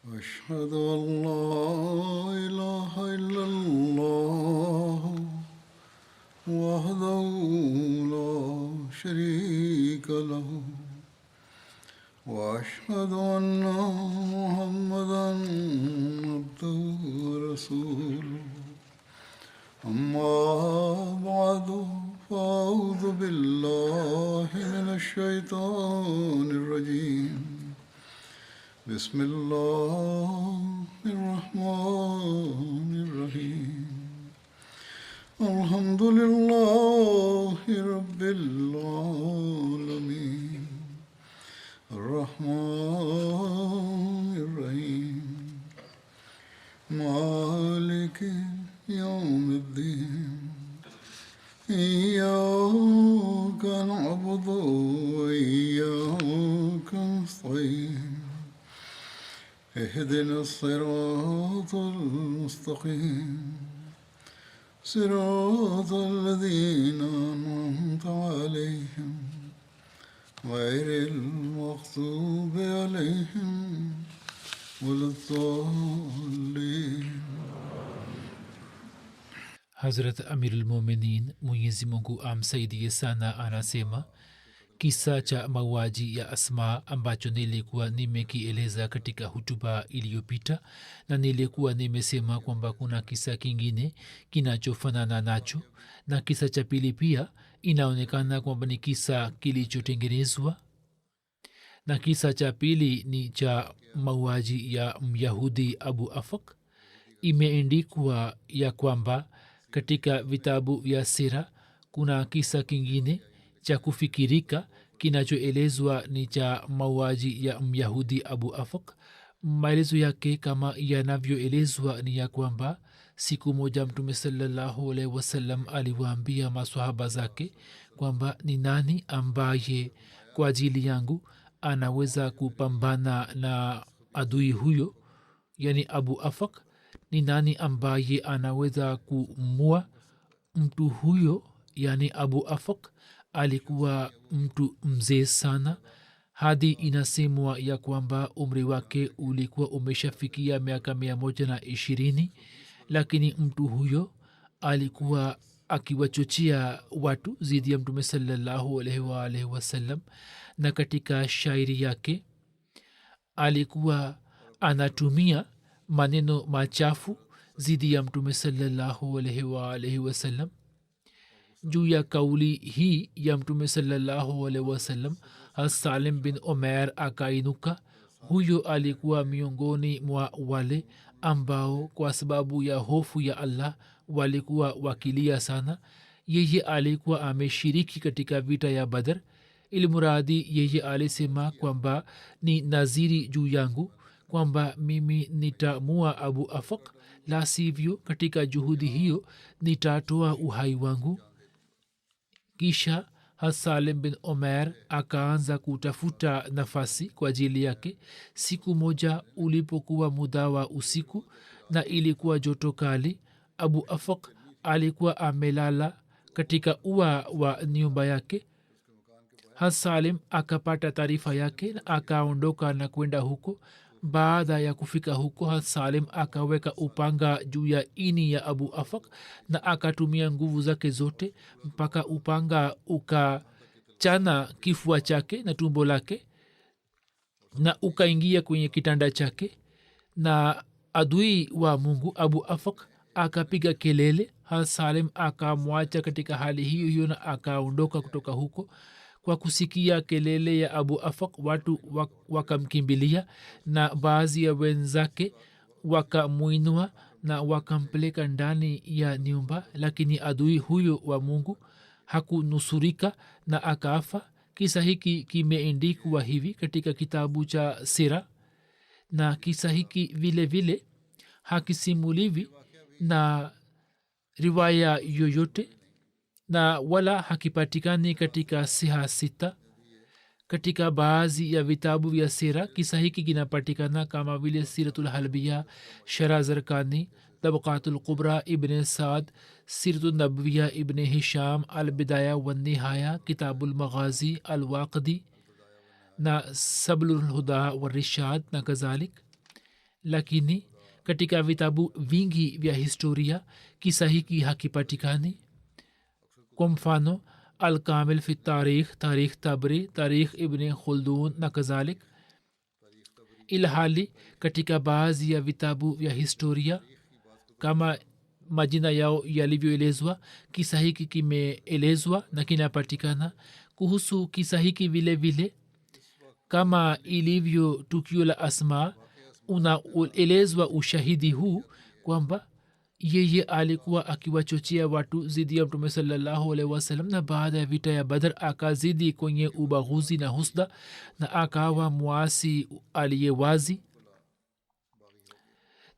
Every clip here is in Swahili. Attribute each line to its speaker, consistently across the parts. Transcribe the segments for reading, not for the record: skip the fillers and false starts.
Speaker 1: أشهد أن لا إله إلا الله وحده لا شريك له وأشهد أن محمدا عبده ورسوله أما بعد فأعوذ بالله من الشيطان الرجيم بسم الله الرحمن الرحيم الحمد لله رب العالمين الرحمن الرحيم مالك يوم الدين إياك نعبد وإياك نستعين اهدنا الصراط المستقيم صراط الذين أنعمت عليهم غير المغضوب عليهم ولا الضالين.
Speaker 2: Hazrat Amirul Mominin Mwenyezi Mungu amsaidie sana anasema kisa cha mauaji ya Asma ambacho nilikuwa nimekieleza katika hutuba iliyopita, na nilikuwa nimesema kwamba kuna kisa kingine kinachofanana nacho, na kisa cha pili pia inaonekana kwamba ni kisa kilichotengenezwa, na kisa cha pili ni cha mauaji ya Myahudi Abu Afak. Imeandikwa ya kwamba katika vitabu vya sira kuna kisa kingine cha kufikirika kinachoelezwa ni cha mauaji ya Myahudi Abu Afak. Maelezo yake kama yanavyoelezwa ni ya kwamba siku moja Mtume sallallahu alaihi wasallam aliwaambia maswahaba zake kwamba ni nani ambaye kwa ajili yangu anaweza kupambana na adui huyo, yani Abu Afak. Ni nani ambaye anaweza kumua mtu huyo, yani Abu Afak? Alikuwa mtu mzee sana, hadi inasemwa ya kwamba umri wake ulikuwa umeshafikia miaka 120, lakini mtu huyo alikuwa akiwachochea watu zidi ya Mtume sallallahu alaihi wasallam, na katika shairi yake alikuwa anatumia maneno machafu zidi ya Mtume sallallahu alaihi wasallam. juu ya kauli hii ya Mtume sallallahu alaihi wasallam, Salim bin Umair akainuka. Huyo alikuwa miongoni mwa wale ambao kwa sababu ya hofu ya Allah walikuwa wakilia sana. Yeye alikuwa ameshiriki katika vita ya Badr. Ilmuradi yeye alisema kwamba ni naziri juu yangu kwamba mimi nitamua Abu Afak, la sivyo katika juhudi hiyo nitatoa uhai wangu. Kisha Salim bin Umair akaanza kutafuta nafasi kwa ajili yake. Siku moja ulipokuwa muda wa usiku na ilikuwa joto kali, Abu Afak alikuwa amelala katika ua wa nyumba yake. Salim akapata taarifa yake na akaondoka na kwenda huko. Baada ya kufika huko, Salim akaweka upanga juu ya ini ya Abu Afak na akatumia nguvu zake zote mpaka upanga ukachana kifua chake na tumbo lake na ukaingia kwenye kitanda chake. Na adui wa Mungu Abu Afak akapiga kelele. Salim akamwacha katika hali hiyo hiyo na akaondoka kutoka huko. Kwa kusikia kelele ya Abu Afak, watu wakamkimbilia na baadhi ya wenzake wakamwinua na wakampeleka ndani ya nyumba, lakini adui huyo wa Mungu hakunusurika na akafa. Kisa hiki kimeandikwa hivi katika kitabu cha sira, na kisa hiki vile vile hakisimuliwi na riwaya yoyote na wala hakipatikani katika siha sita. Katika baadhi ya vitabu vya sira kisa hiki kinapatikana kama vile Siratul Halbiya, Sharh Zarkani, Tabaqatul Kubra Ibn Saad, Siratul Nabwiya Ibn Hisham, Al Bidaya wan Nihaya, Kitabul Maghazi Al Waqidi na Sablul Huda wa Rishad na kadhalik. lakini katika vitabu vingi vya historia kisa hiki hakipatikani. kwa mfano alkamil fi tarikh, tarikh tabri, tarikh ibn khuldun na kadhalik, ilhali katika baadhi ya vitabu vya historia kama majina yao yalivyoelezwa kisa hiki kimeelezwa na kinapatikana. kuhusu kisa hiki vile vile kama ilivyo tukio la Asma unaelezwa ushahidi huu kwamba yeye alikuwa akiwachochea watu zidi ya mtume sallallahu alaihi wasallam, na baada ya vita ya Badr akazidi kwenye ubaguzi na husda na akawa muasi aliye wazi.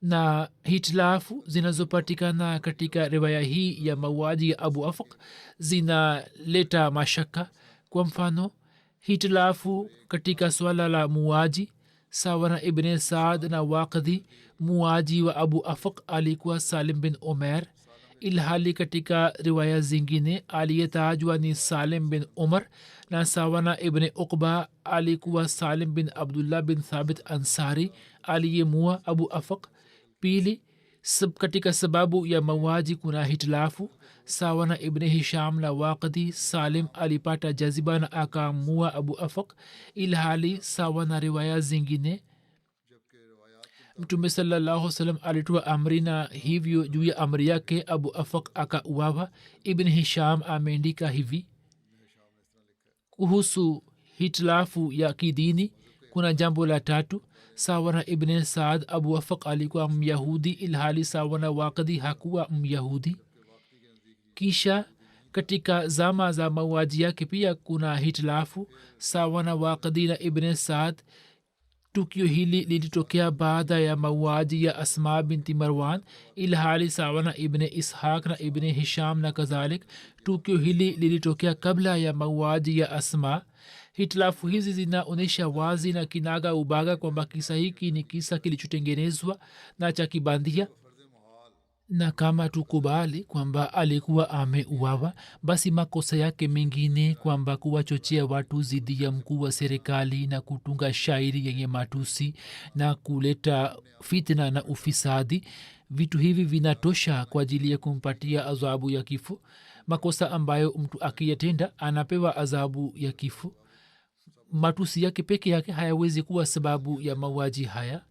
Speaker 2: na hitilafu zinazopatikana katika riwaya hii ya mauaji ya Abu Afaq zinaleta mashaka. kwa mfano hitilafu katika swala la muaji sawa na ibn Saad na Waqidi, muaji wa Abu Afaq alikuwa Salim bin Umair, ilhali katika riwaya zingine aliyetajwa ni Salim bin Umar, na sawa na ibn Uqba alikuwa Salim bin Abdullah bin Thabit Ansari aliyemua Abu Afaq. pili katika sababu ya mauaji kuna hitilafu sawa na ibn Hisham na Waqidi, Salim alipata jaziba na akamua Abu Afaq, ilhali sawa na riwaya zingine mtume sallallahu alaihi wasallam alitoa amri na hivyo juu ya amri yake Abu Afaq akauawa. ibn Hisham ameandika hivi kuhusu hitilafu ya kidini. kuna jambo la tatu sawa na ibn Saad, Abu Afaq alikuwa Myahudi ilhali sawa na Waqidi hakuwa Myahudi. kisha katika zama za mauaji yake pia kuna hitilafu sawa na Waqidi na ibn Saad. tukio hili lilitokea baada ya mauaji ya Asma binti Marwan, ilhali sawa na ibn Ishaq na ibn Hisham na kadhalik tukio hili lilitokea kabla ya mauaji ya Asma. hitilafu hizi zinaonyesha wazi na kinaga ubaga kwamba kisa hiki ni kisa kilichotengenezwa na cha kibandia, na kama tukubali kwamba alikuwa ameuawa, basi makosa yake mengine kwamba kuwachochea watu zidi ya mkuu wa serikali na kutunga shairi yenye matusi na kuleta fitna na ufisadi, vitu hivi vinatosha kwa ajili ya kumpatia adhabu ya kifo. makosa ambayo mtu akiyatenda anapewa adhabu ya kifo. matusi yake peke yake hayawezi kuwa sababu ya mauaji haya.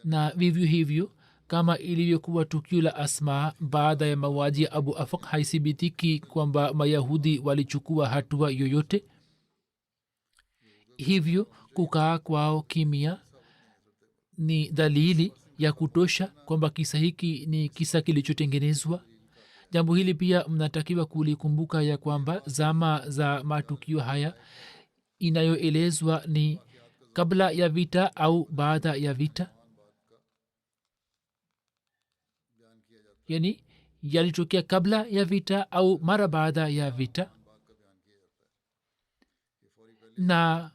Speaker 2: na vivyo hivyo kama ilivyokuwa tukio la Asma baada ya mauaji ya Abu Afaq, haisibitiki kwamba Mayahudi walichukua hatua yoyote. hivyo kukaa kwao kimya ni dalili ya kutosha kwamba kisa hiki ni kisa kilichotengenezwa. jambo hili pia mnatakiwa kulikumbuka ya kwamba zama za matukio haya inayoelezwa ni kabla ya vita au baada ya vita, yani yalitokea kabla ya vita au mara baada ya vita. na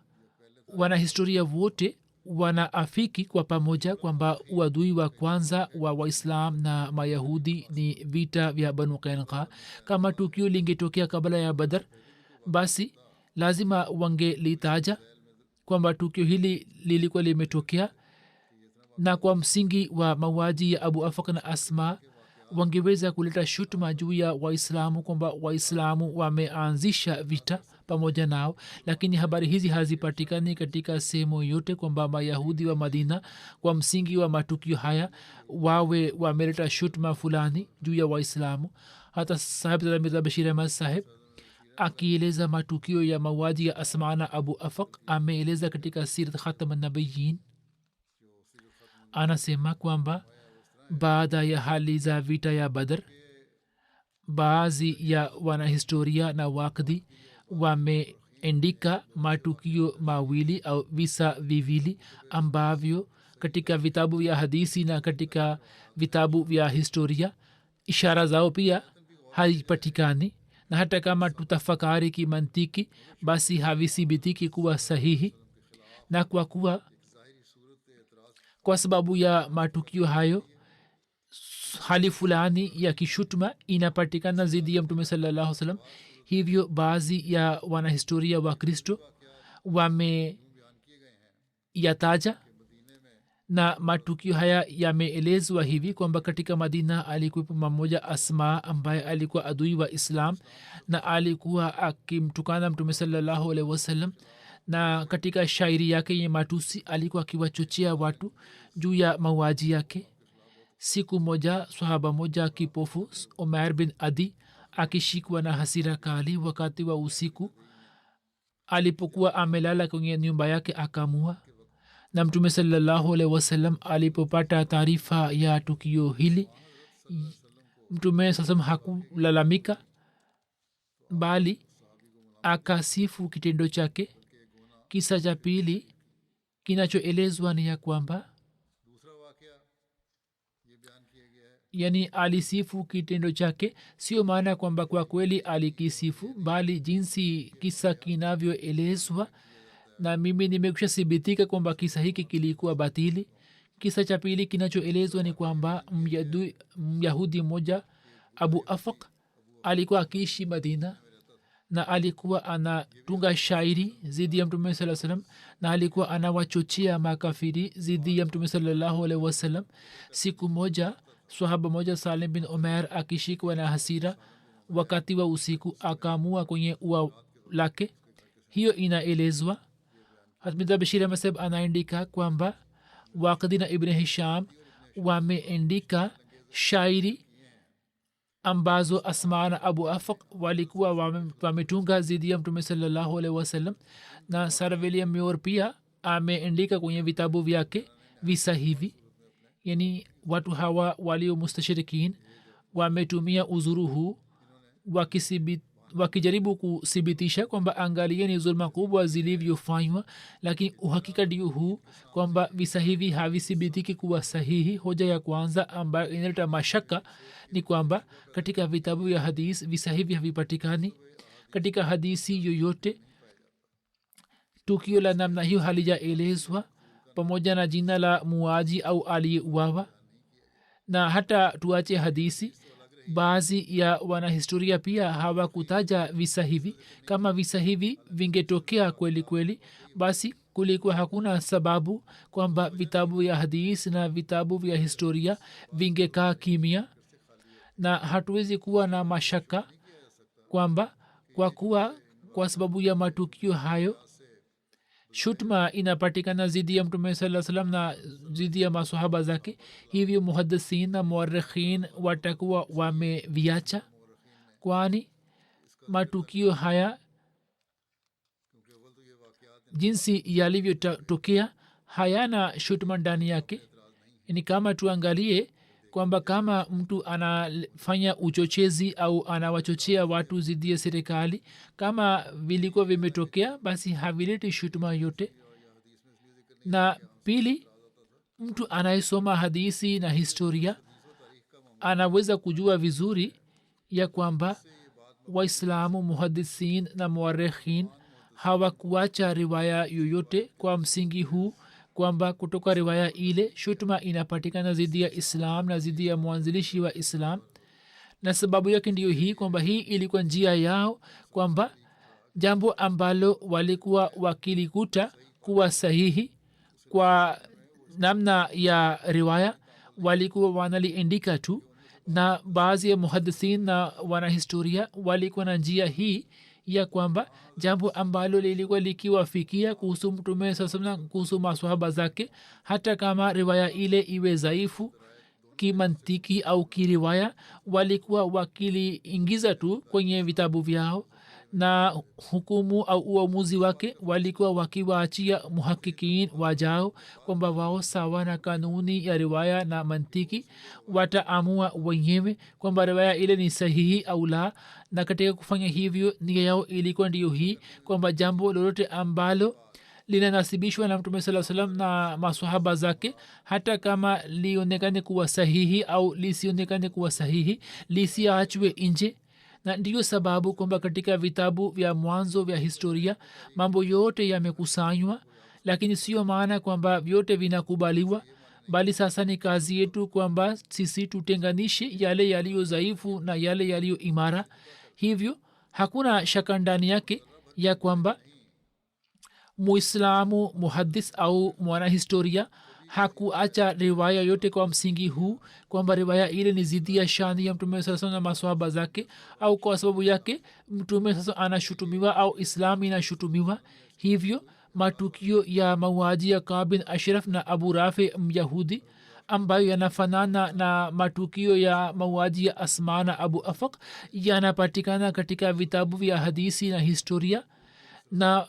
Speaker 2: wanahistoria wote wanaafiki kwa pamoja kwamba uadui wa kwanza wa Waislam na Mayahudi ni vita vya Banu Qainqa. kama tukio lingetokea kabla ya Badr, basi lazima wangelitaja kwamba tukio hili lilikuwa limetokea, na kwa msingi wa mauaji ya Abu Afaq na Asma wangeweza kuleta shutuma juu ya Waislamu kwamba Waislamu wameanzisha vita pamoja nao. lakini habari hizi hazipatikani katika sehemu yote kwamba Mayahudi wa Madina kwa msingi wa matukio haya wawe wameleta shutuma fulani juu ya Waislamu. hata sahib Mirza Bashir Ahmad sahib akieleza matukio ya mauaji ya Asma na Abu Afaq ameeleza katika Sirat Khatam an-Nabiyyin, anasema kwamba baada ya hali za vita ya Badr, baadhi ya wanahistoria na Waqidi wameandika matukio mawili au visa viwili ambavyo katika vitabu vya hadithi na katika vitabu vya historia ishara zao pia haipatikani, na hata kama tutafakari kimantiki basi havisibitiki kuwa sahihi. na kwa sababu ya matukio hayo hali fulani ya kishutuma inapatikana zidi ya Mtume sallallahu alaihi wasallam. hivyo baadhi ya wanahistoria wa Kristo wameyataja na matukio haya yameelezwa hivi kwamba katika madina alikuwepo mmoja asma ambaye alikuwa adui wa islam na alikuwa akimtukana mtume salallahu alaihi wasallam na katika shairi yake yenye matusi alikuwa akiwachochea watu juu ya mauaji yake. siku moja sahaba moja kipofu umair bin adi akishikwa na hasira kali wakati wa usiku alipokuwa amelala kwenye nyumba yake akamua na mtume salallahu alaihi wasallam alipopata taarifa ya tukio hili mtume sasam hakulalamika bali akasifu kitendo chake. kisa cha pili kinachoelezwa ni ya kwamba yani alisifu kitendo chake sio maana kwamba kwa kweli alikisifu bali jinsi kisa kinavyoelezwa na mimi nimekusha thibitika kwamba kisa hiki kilikuwa batili. kisa cha pili kinachoelezwa ni kwamba myahudi mmoja abu afak alikuwa akiishi madina na alikuwa anatunga shairi zidi ya mtume saa salam na alikuwa anawachochea makafiri zidi ya mtume salallahu alaihi wasallam. siku moja sahaba moja salim bin umer akishikwa na hasira wakati wa usiku akaamua kwenye ua lake. hiyo inaelezwa. hatmida bashir ahmad anaandika kwamba waqidi na ibn hisham wameandika shairi ambazo asma na abu afaq walikuwa wametunga zidi ya mtume salallahu alaihi wasallam na sir william muir pia ameandika kwenye vitabu vyake visa hivi. yani watu hawa walio mustashirikin wametumia uzuru huu wakijaribu kuthibitisha kwamba angalieni zulma kubwa zilivyofanywa, lakini uhakika ndio huu kwamba visa hivi havithibitiki kuwa sahihi. hoja ya kwanza ambayo inaleta mashaka ni kwamba katika vitabu vya hadis visa hivi havipatikani. katika hadisi yoyote tukio la namna hiyo halijaelezwa pamoja na jina la muaji au aliyeuawa. na hata tuache hadisi, baadhi ya wanahistoria pia hawakutaja visa hivi. kama visa hivi vingetokea kweli kweli, basi kulikuwa hakuna sababu kwamba vitabu ya hadisi na vitabu vya historia vingekaa kimya, na hatuwezi kuwa na mashaka kwamba kwa sababu ya matukio hayo shutma inapatikana zidi ya mtume saa salam na zidi ya masahaba zake. hivyo muhaddisin na muarikhin watakuwa wameviacha, kwani matukio haya jinsi yalivyotokea hayana shutma ndani yake. ni kama tuangalie kwamba kama mtu anafanya uchochezi au anawachochea watu zidi ya serikali, kama vilikuwa vimetokea basi havileti shutuma yote. na pili, mtu anayesoma hadisi na historia anaweza kujua vizuri ya kwamba waislamu muhadisin na muarikhin hawakuacha riwaya yoyote kwa msingi huu kwamba kutoka riwaya ile shutuma inapatikana zidi ya islam na zidi ya mwanzilishi wa islam. na sababu yake ndiyo hii kwamba hii ilikuwa njia yao, kwamba jambo ambalo walikuwa wakilikuta kuwa sahihi kwa namna ya riwaya walikuwa wanaliandika tu, na baadhi ya muhadisin na wanahistoria walikuwa na njia hii ya kwamba jambo ambalo lilikuwa likiwafikia kuhusu mtume saa kuhusu maswahaba zake, hata kama riwaya ile iwe dhaifu kimantiki au kiriwaya, walikuwa wakiliingiza tu kwenye vitabu vyao, na hukumu au uamuzi wake walikuwa wakiwaachia muhakikin wajao kwamba wao sawa na kanuni ya riwaya na mantiki wataamua wenyewe kwamba riwaya ile ni sahihi au la. na katika kufanya hivyo nia yao ilikuwa ndiyo hii kwamba jambo lolote ambalo linanasibishwa na mtume saa salam na masahaba zake, hata kama lionekane kuwa sahihi au lisionekane kuwa sahihi, lisiachwe nje. na ndiyo sababu kwamba katika vitabu vya mwanzo vya historia mambo yote yamekusanywa, lakini sio maana kwamba vyote vinakubaliwa, bali sasa ni kazi yetu kwamba sisi tutenganishe yale yaliyo dhaifu na yale yaliyo imara. hivyo hakuna shaka ndani yake ya kwamba muislamu muhaddis au mwanahistoria hakuacha riwaya yote kwa msingi huu kwamba riwaya ile ni zidi ya shani ya mtume sasa na maswahaba zake au kwa sababu yake mtume sasa anashutumiwa au islam inashutumiwa. hivyo matukio ya mauaji ya Ka'b bin Ashraf na Abu Rafi myahudi ambayo yanafanana na matukio ya mauaji ya Asma na Abu Afaq yanapatikana katika vitabu vya hadisi na historia, na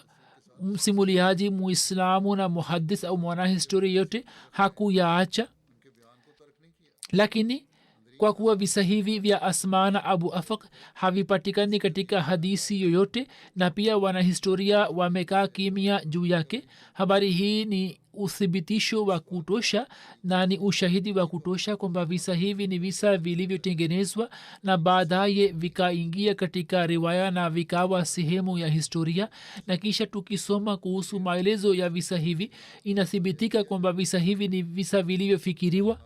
Speaker 2: msimuliaji muislamu na muhaddis au mwanahistoria yote hakuyaacha. lakini kwa kuwa visa hivi vya Asma na Abu Afaq havipatikani katika hadisi yoyote na pia wanahistoria wamekaa kimya juu yake, habari hii ni uthibitisho wa kutosha na ni ushahidi wa kutosha kwamba visa hivi ni visa vilivyotengenezwa na baadaye vikaingia katika riwaya na vikawa sehemu ya historia. na kisha tukisoma kuhusu maelezo ya visa hivi inathibitika kwamba visa hivi ni visa vilivyofikiriwa.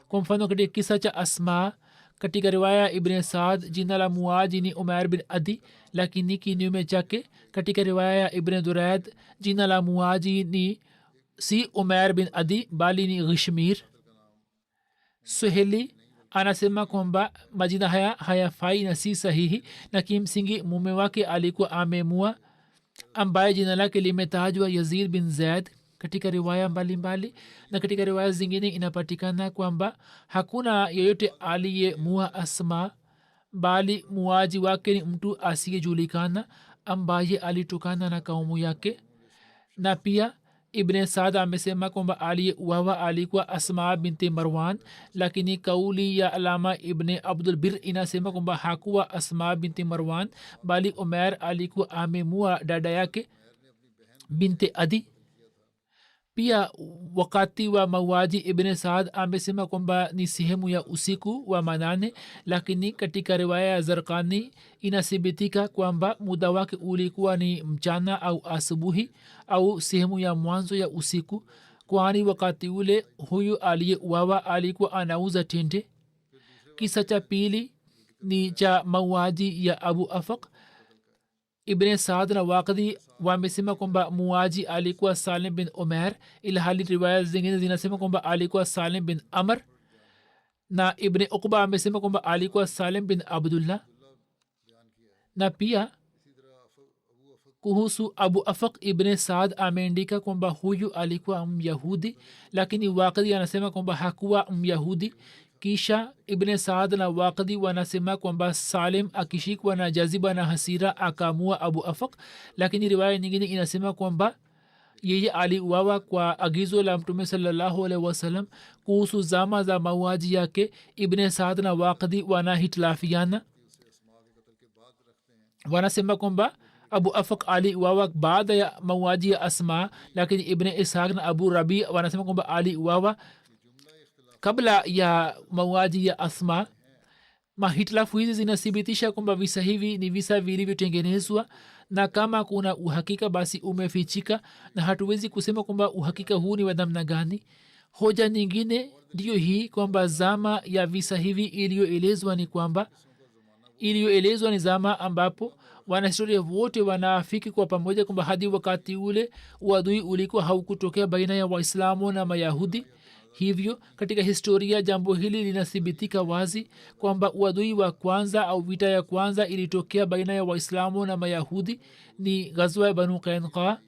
Speaker 2: kwa mfano katika kisa cha Asma katika riwaya Ibn Saad jina la muaji ni Umair bin Adi, lakini kinyume chake katika riwaya ya Ibn Durayd jina la muaji ni si Umair bin Adi bali ni Ghishmir. Suheli anasema kwamba majina haya hayafai na si sahihi, na kimsingi mume wake alikuwa amemua ambaye jina lake limetajwa Yazid bin Zaid katika riwaya mbalimbali. na katika riwaya zingine inapatikana kwamba hakuna yeyote aliyemua Asma bali muaji wake ni mtu asiyejulikana ambaye alitokana na kaumu yake. na pia Ibn Saad amesema kwamba aliyeuawa alikuwa Asma binti Marwan, lakini kauli ya alama Ibn Abdul Bir inasema kwamba hakuwa Asma binti Marwan bali Umair alikuwa amemua dada yake binti Adi. pia wakati wa mauaji Ibn Saad amesema kwamba ni sehemu ya usiku wa manane, lakini katika riwaya ya Zarqani inathibitika kwamba muda wake ulikuwa ni mchana au asubuhi au sehemu ya mwanzo ya usiku, kwani wakati ule huyu aliyeuawa alikuwa anauza tende. kisa cha pili ni cha mauaji ya Abu Afaq. Ibn Saad na Waqidi wamesema kwamba muaji alikuwa Salim bin Umair, ilhali riwaya zingine zinasema kwamba alikuwa Salim bin Amr, na Ibn Uqba amesema kwamba alikuwa Salim bin Abdullah. na pia kuhusu Abu Afaq Ibn Saad ameandika kwamba huyu alikuwa Myahudi, lakini Waqidi anasema kwamba hakuwa Myahudi. kisha Ibn Saad na Waqidi wanasema kwamba Salim akishikwa na jaziba na hasira akamua Abu Afaq, lakini riwaya nyingine inasema kwamba yeye aliuawa kwa agizo la Mtume sallallahu alaihi wasallam. kuhusu zama za mauaji yake Ibn Saad na Waqidi wanahitilafiana. wanasema kwamba Abu Afaq aliuawa baada ya mauaji ya Asma, lakini Ibn Ishaq na Abu Rabi wanasema kwamba aliuawa kabla ya mauaji ya Asma. mahitilafu hizi zinathibitisha kwamba visa hivi ni visa vilivyotengenezwa, na kama kuna uhakika basi umefichika, na hatuwezi kusema kwamba uhakika huu ni wa namna gani. hoja nyingine ndiyo hii kwamba zama ya visa hivi iliyoelezwa ni zama ambapo wanahistoria wote wanaafiki kwa pamoja kwamba hadi wakati ule uadui ulikuwa haukutokea baina ya Waislamu na Mayahudi. hivyo katika historia jambo hili linathibitika wazi kwamba uadui wa kwanza au vita ya kwanza ilitokea baina ya Waislamu na Mayahudi ni ghazwa ya Banu Qainqa,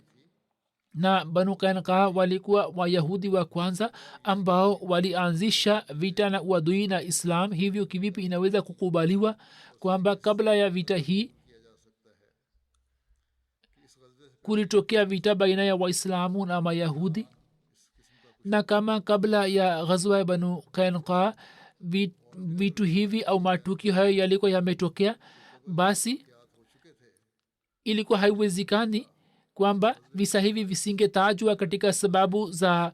Speaker 2: na Banu Qainqa walikuwa Wayahudi wa kwanza ambao walianzisha vita na uadui na Islam. hivyo kivipi inaweza kukubaliwa kwamba kabla ya vita hii kulitokea vita baina ya Waislamu na Mayahudi? na kama kabla ya ghazwa ya Banu Qainqa vitu hivi au matukio hayo yalikuwa yametokea, basi ilikuwa haiwezekani kwamba visa hivi visingetajwa katika sababu za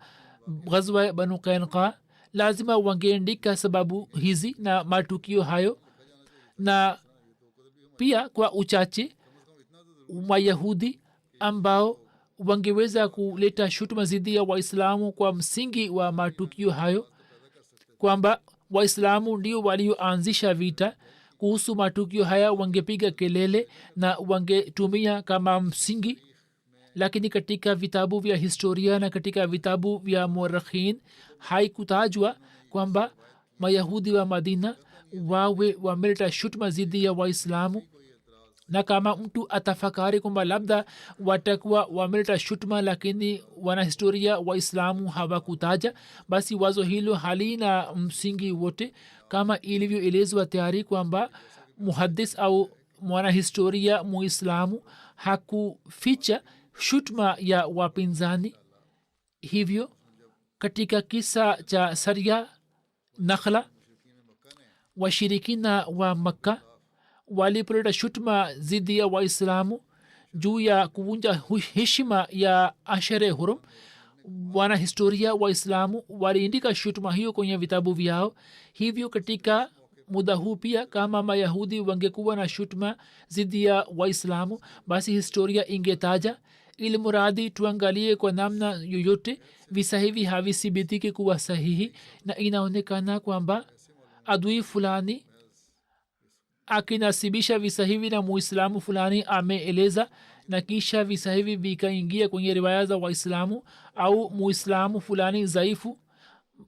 Speaker 2: ghazwa ya Banu Qainqa. lazima wangeandika sababu hizi na matukio hayo. na pia kwa uchache Wayahudi ambao wangeweza kuleta shutuma zidi ya Waislamu kwa msingi wa matukio hayo, kwamba Waislamu ndio walioanzisha vita. kuhusu matukio haya wangepiga kelele na wangetumia kama msingi lakini katika vitabu vya historia na katika vitabu vya muarikhin haikutajwa kwamba mayahudi wa madina wawe wameleta shutuma zidi ya waislamu. Na kama mtu atafakari kwamba labda watakuwa wameleta shutuma lakini wanahistoria waislamu hawakutaja, basi wazo hilo halina msingi wote, kama ilivyoelezwa tayari kwamba muhaddis au mwanahistoria muislamu hakuficha shutuma ya wapinzani. hivyo katika kisa cha saria nakhla, washirikina wa makka walipoleta shutuma zidi ya waislamu juu ya kuvunja heshima ya ashere hurum, wanahistoria waislamu waliandika shutuma hiyo kwenye vitabu vyao. hivyo katika muda huu pia kama mayahudi wangekuwa na shutuma zidi ya waislamu, basi historia ingetaja, ili muradi tuangalie kwa namna yoyote visa hivi havisibitiki kuwa sahihi na inaonekana kwamba adui fulani akinasibisha visa hivi na muislamu fulani ameeleza, na kisha visa hivi vikaingia kwenye riwaya za waislamu au muislamu fulani dhaifu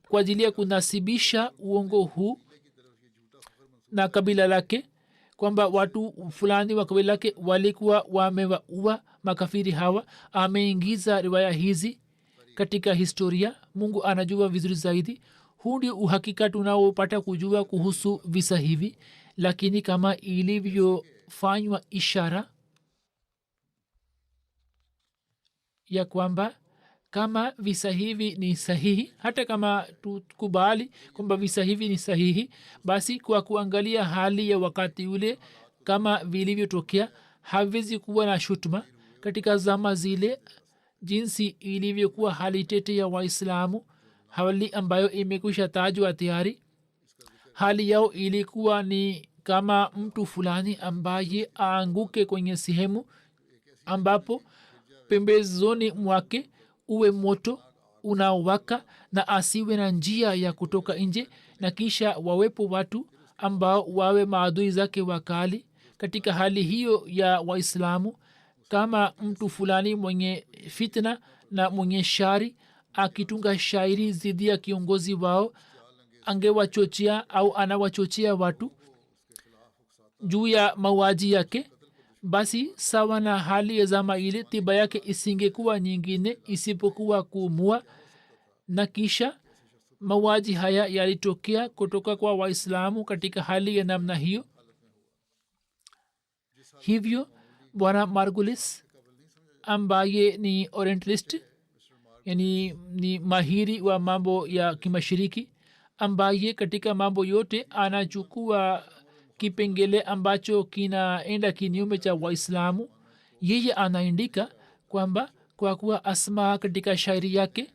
Speaker 2: kwa ajili ya kunasibisha uongo huu na kabila lake, kwamba watu fulani wa kabila lake walikuwa wamewaua makafiri hawa. Ameingiza riwaya hizi katika historia. Mungu anajua vizuri zaidi. Huu ndio uhakika tunaopata kujua kuhusu visa hivi, lakini kama ilivyofanywa ishara ya kwamba kama visa hivi ni sahihi, hata kama tukubali kwamba visa hivi ni sahihi, basi kwa kuangalia hali ya wakati ule kama vilivyotokea, haviwezi kuwa na shutuma. Katika zama zile jinsi ilivyokuwa hali tete ya waislamu, hali ambayo imekwisha tajwa tayari, hali yao ilikuwa ni kama mtu fulani ambaye aanguke kwenye sehemu ambapo pembezoni mwake uwe moto unaowaka na asiwe na njia ya kutoka nje, na kisha wawepo watu ambao wawe maadui zake wakali. Katika hali hiyo ya waislamu, kama mtu fulani mwenye fitna na mwenye shari akitunga shairi zidi ya kiongozi wao, angewachochea au anawachochea watu juu ya mauaji yake, basi sawa na hali ya zama ile, tiba yake isingekuwa nyingine isipokuwa kuumua. Na kisha mauaji haya yalitokea kutoka kwa waislamu katika hali ya namna hiyo. hivyo bwana margulis ambaye ni orientalist, yani ni mahiri wa mambo ya kimashiriki, ambaye katika mambo yote anachukua kipengele ambacho kinaenda kinyume cha waislamu, yeye anaandika kwamba kwa kuwa asma katika shairi yake,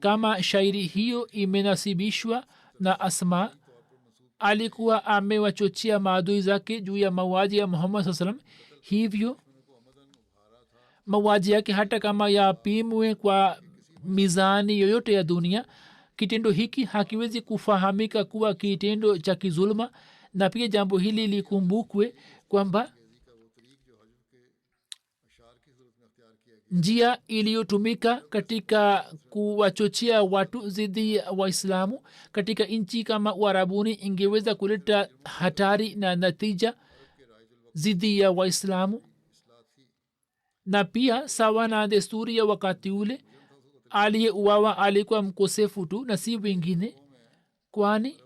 Speaker 2: kama shairi hiyo imenasibishwa na asma, alikuwa amewachochea maadui zake juu ya mauaji ya Muhammad sallallahu alaihi wasallam. hivyo mauaji yake hata kama yapimwe kwa mizani yoyote ya dunia, kitendo hiki hakiwezi kufahamika kuwa kitendo cha kizuluma. Na pia jambo hili likumbukwe kwamba njia iliyotumika katika kuwachochea watu zidi ya waislamu katika nchi kama Uarabuni ingeweza kuleta hatari na natija zidi ya waislamu. Na pia sawa na desturi ya wakati ule, aliyeuawa alikuwa mkosefu tu na si wengine, kwani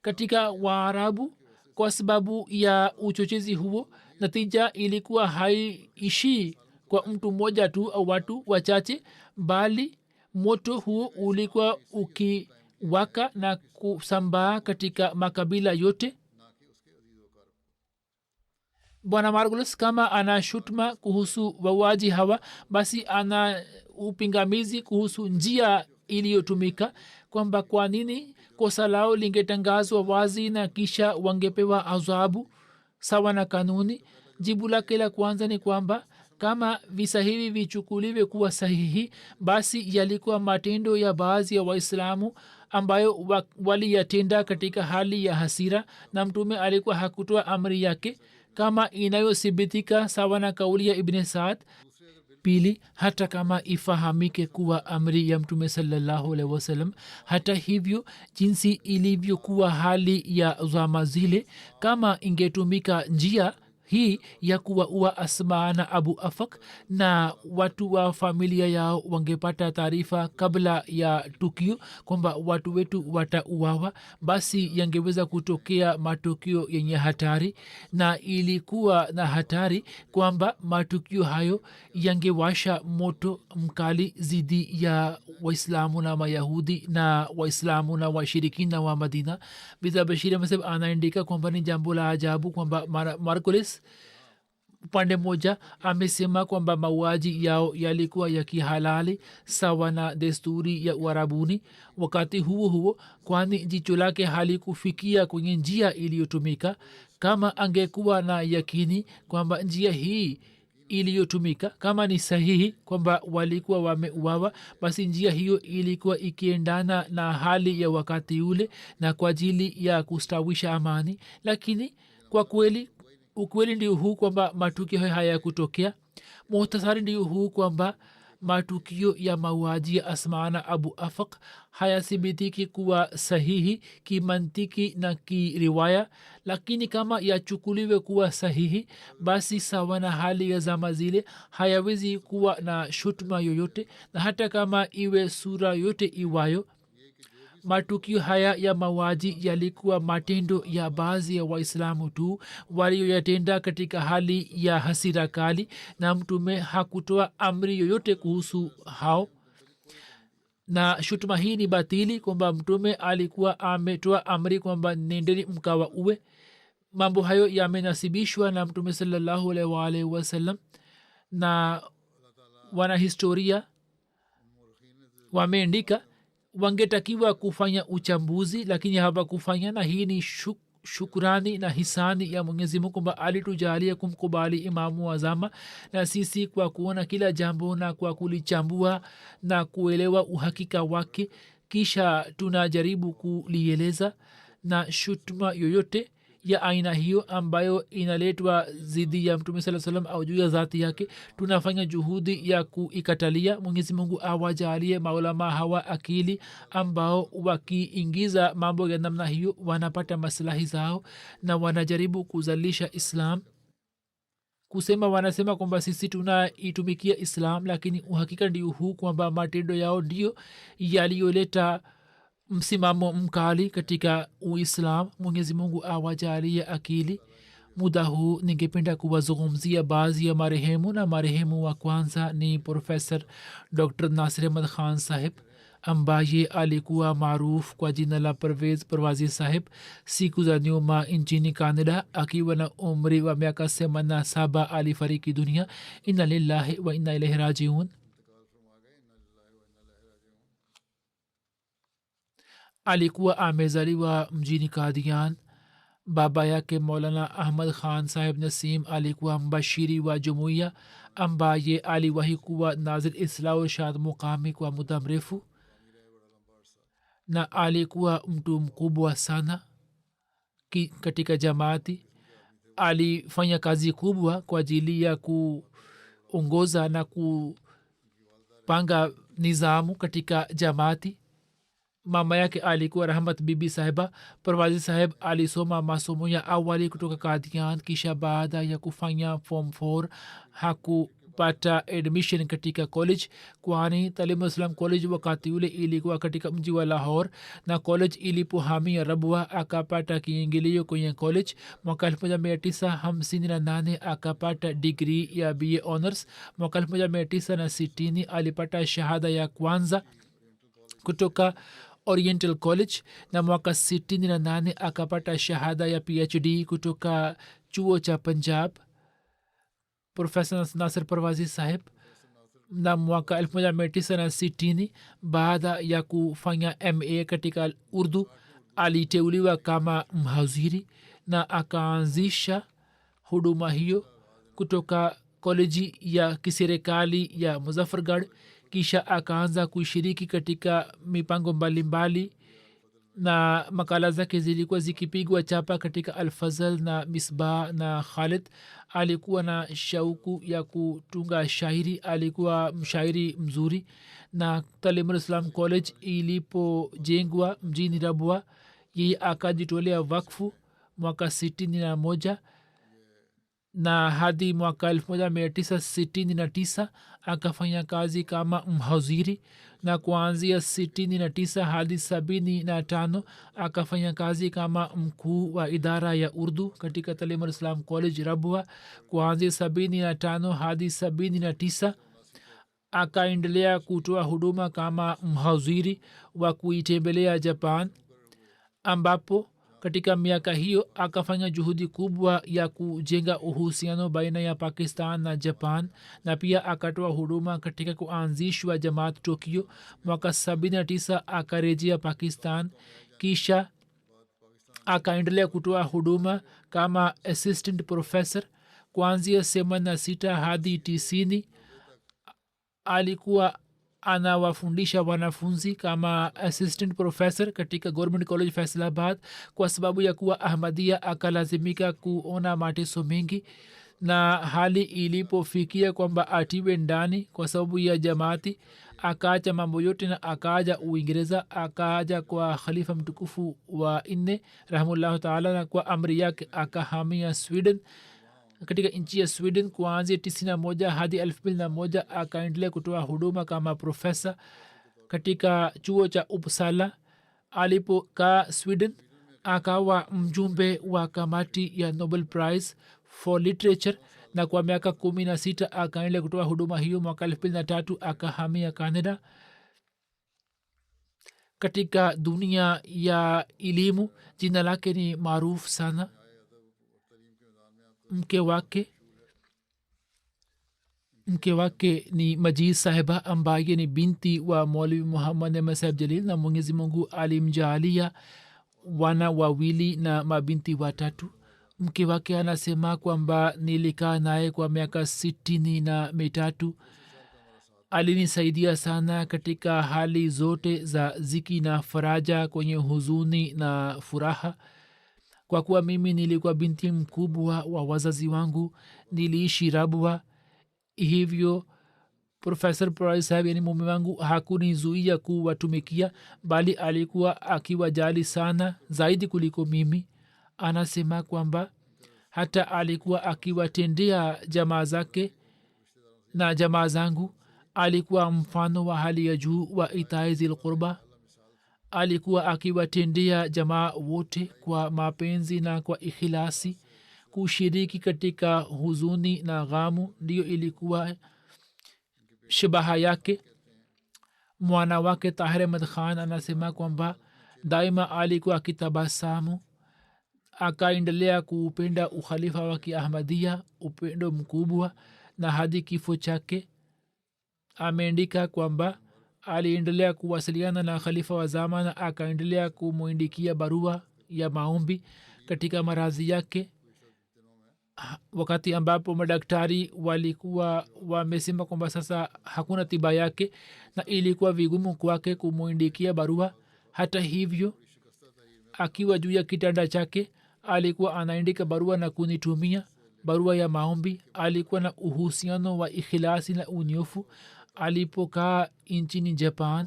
Speaker 2: katika Waarabu kwa sababu ya uchochezi huo, natija ilikuwa haiishii kwa mtu mmoja tu au watu wachache, bali moto huo ulikuwa ukiwaka na kusambaa katika makabila yote. bwana margulis kama ana shutma kuhusu wauaji hawa, basi ana upingamizi kuhusu njia iliyotumika, kwamba kwa nini kosa lao lingetangazwa wazi na kisha wangepewa adhabu sawa na kanuni. Jibu lake la kwanza ni kwamba kama visa hivi vichukuliwe kuwa sahihi, basi yalikuwa matendo ya baadhi ya waislamu ambayo waliyatenda katika hali ya hasira, na mtume alikuwa hakutoa amri yake, kama inayothibitika sawa na kauli ya ibn Saad pili hata kama ifahamike kuwa amri ya mtume salallahu alaihi wasallam hata hivyo jinsi ilivyokuwa hali ya zama zile kama ingetumika njia hii ya kuwaua Asma na Abu Afak na watu wa familia yao wangepata taarifa kabla ya tukio kwamba watu wetu watauawa, basi yangeweza kutokea matukio yenye hatari, na ilikuwa na hatari kwamba matukio hayo yangewasha moto mkali zidi ya waislamu na mayahudi na waislamu na washirikina wa Madina. Bidha Bashir Maseb anaandika kwamba ni jambo la ajabu kwamba Margulis upande moja amesema kwamba mauaji yao yalikuwa ya kihalali sawa na desturi ya Uarabuni. Wakati huo huo, kwani jicho lake halikufikia kwenye njia iliyotumika, kama angekuwa na yakini kwamba njia hii iliyotumika kama ni sahihi kwamba walikuwa wameuawa, basi njia hiyo ilikuwa ikiendana na hali ya wakati ule na kwa ajili ya kustawisha amani. Lakini kwa kweli ukweli ndio huu kwamba matukio hayakutokea. Muhtasari ndio huu kwamba matukio ya mauaji ya Asma na Abu Afak hayathibitiki kuwa sahihi kimantiki na kiriwaya, lakini kama yachukuliwe kuwa sahihi, basi sawa na hali ya zama zile hayawezi kuwa na shutuma yoyote, na hata kama iwe sura yote iwayo, matukio haya ya mauaji yalikuwa matendo ya baadhi ya waislamu tu walioyatenda katika hali ya hasira kali, na mtume hakutoa amri yoyote kuhusu hao. Na shutuma hii ni batili kwamba mtume alikuwa ametoa amri kwamba nendeni mkawa uwe. Mambo hayo yamenasibishwa na mtume sallallahu alaihi wasallam, na wanahistoria wameandika wangetakiwa kufanya uchambuzi lakini hawakufanya, na hii ni shukurani na hisani ya Mwenyezi Mungu kwamba alitujalia kumkubali imamu wa zama, na sisi kwa kuona kila jambo na kwa kulichambua na kuelewa uhakika wake kisha tunajaribu kulieleza. Na shutuma yoyote ya aina hiyo ambayo inaletwa zidi ya mtume saa salam au juu ya zati yake tunafanya juhudi ya kuikatalia. Mwenyezi Mungu awajalie maulama hawa akili ambao wakiingiza mambo ya namna hiyo wanapata maslahi zao na wanajaribu kuzalisha Islam. Kusema wanasema kwamba sisi tunaitumikia Islam, lakini uhakika ndio huu kwamba matendo yao ndio yaliyoleta msimamo mkali katika Uislam. Mwenyezi Mungu awajalie akili. Muda huu ningependa kuwazungumzia baadhi ya marehemu, na marehemu wa kwanza ni Professor Dr. Nasir Ahmad Khan Sahib ambaye alikuwa maarufu kwa jina la Parvez Parwazi Sahib. Siku za nyuma nchini Canada akiwa na umri wa miaka 87 alifariki dunia. Inna lillahi wa inna ilaihi rajiun. Alikuwa amezaliwa mjini Kadian. Baba yake Maulana Ahmad Khan Sahib Nasim alikuwa mbashiri wa jumuiya ambaye aliwahi kuwa Nazir Islah Shad Muqami kwa muda mrefu, na alikuwa mtu mkubwa sana katika jamaati. Alifanya kazi kubwa kwa ajili ya kuongoza na kupanga nizamu katika jamaati. Mama yake alikuwa Rahmat Bibi Sahiba. Parwazi Sahib alisoma masomo ya awali kutoka Kadian, kisha baada ya kufanya form 4 hakupata admission katika college, kwani Talim Islam college wakati ule ilikuwa katika mji wa Lahore, na college ilipohamia Rabwa akapata kiingilio kwenye college. Mwaka 1958 akapata degree ya BA honors. Mwaka 1960 alipata shahada ya kwanza kutoka Oriental College, na mwaka 68 akapata shahada ya PhD kutoka chuo cha Punjab. Professor Nasir Parwazi Sahib na mwaka 1960 baada ya kufanya MA katika Urdu aliteuliwa kama mhaziri na akaanzisha huduma hiyo kutoka koleji ya kiserikali ya Muzaffargarh. Kisha akaanza kushiriki katika mipango mbalimbali na makala zake zilikuwa zikipigwa chapa katika alfazal na misbah na khalid. Alikuwa na shauku ya kutunga shairi, alikuwa mshairi mzuri. na talimrislam college ilipojengwa mjini rabwa, yeye akajitolea wakfu mwaka 61 na hadi mwaka 1969 akafanya kazi kama mhaziri, na kuanzia 69 hadi 75 akafanya kazi kama mkuu wa idara ya urdu katika talim islam college rabwa. kuanzia 75 hadi 79 akaendelea kutoa huduma kama mhaziri wa kuitembelea japan, ambapo katika miaka hiyo akafanya juhudi kubwa ya kujenga uhusiano baina ya pakistan na japan, na pia akatoa huduma katika kuanzishwa jamaat tokyo. mwaka 79 akarejea pakistan, kisha akaendelea kutoa huduma kama assistant professor. kuanzia 86 hadi 90 alikuwa anawafundisha wanafunzi kama assistant professor katika government college faisalabad. kwa sababu ya kuwa ahmadia akalazimika kuona mateso mengi, na hali ilipofikia kwamba atiwe ndani kwa sababu ya jamaati, akaacha mambo yote na akaaja uingereza, akaaja kwa khalifa mtukufu wa nne rahimahullahu taala, na kwa amri yake akahamia sweden. katika nchi ya sweden kuanzia 91 hadi 2001 akaendelea kutoa huduma kama profesa katika chuo cha uppsala. alipokaa sweden akawa mjumbe wa kamati ya nobel prize for literature, na kwa miaka 16 akaendelea kutoa huduma hiyo. mwaka 2003 akahamia canada. katika dunia ya elimu jina lake ni maarufu sana. mke wake ni majid sahiba ambaye ni binti wa maulvi muhammad ahmad sahib jalil, na mwenyezi mungu alimjaalia wana wawili na mabinti watatu. mke wake anasema kwamba nilikaa naye kwa miaka 63. alinisaidia sana katika hali zote za ziki na faraja, kwenye huzuni na furaha. kwa kuwa mimi nilikuwa binti mkubwa wa wazazi wangu, niliishi rabwa, hivyo professor Price sahib yani mume wangu hakunizuia kuwatumikia, bali alikuwa akiwajali sana zaidi kuliko mimi. anasema kwamba hata alikuwa akiwatendea jamaa zake na jamaa zangu. alikuwa mfano wa hali ya juu wa itai zil qurba. alikuwa akiwatendea jamaa wote kwa mapenzi na kwa ikhilasi. kushiriki katika huzuni na ghamu ndiyo ilikuwa shabaha yake. mwana wake tahir ahmad khan anasema kwamba daima alikuwa akitabasamu, akaendelea kuupenda ukhalifa wa kiahmadia upendo mkubwa, na hadi kifo chake ameandika kwamba aliendelea kuwasiliana na khalifa wa zama na akaendelea kumwindikia barua ya maombi katika maradhi yake, wakati ambapo madaktari walikuwa wamesema kwamba sasa hakuna tiba yake na ilikuwa vigumu kwake kumwindikia barua. hata hivyo akiwa juu ya kitanda chake alikuwa anaandika barua na kunitumia barua ya maombi. alikuwa na uhusiano wa ikhilasi na unyofu. alipokaa nchini japan,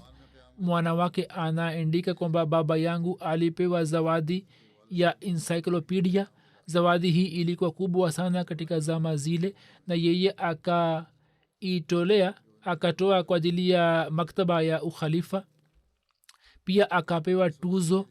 Speaker 2: mwana wake anaandika kwamba baba yangu alipewa zawadi ya encyclopedia. zawadi hii ilikuwa kubwa sana katika zama zile, na yeye akatoa kwa ajili ya maktaba ya ukhalifa. pia akapewa tuzo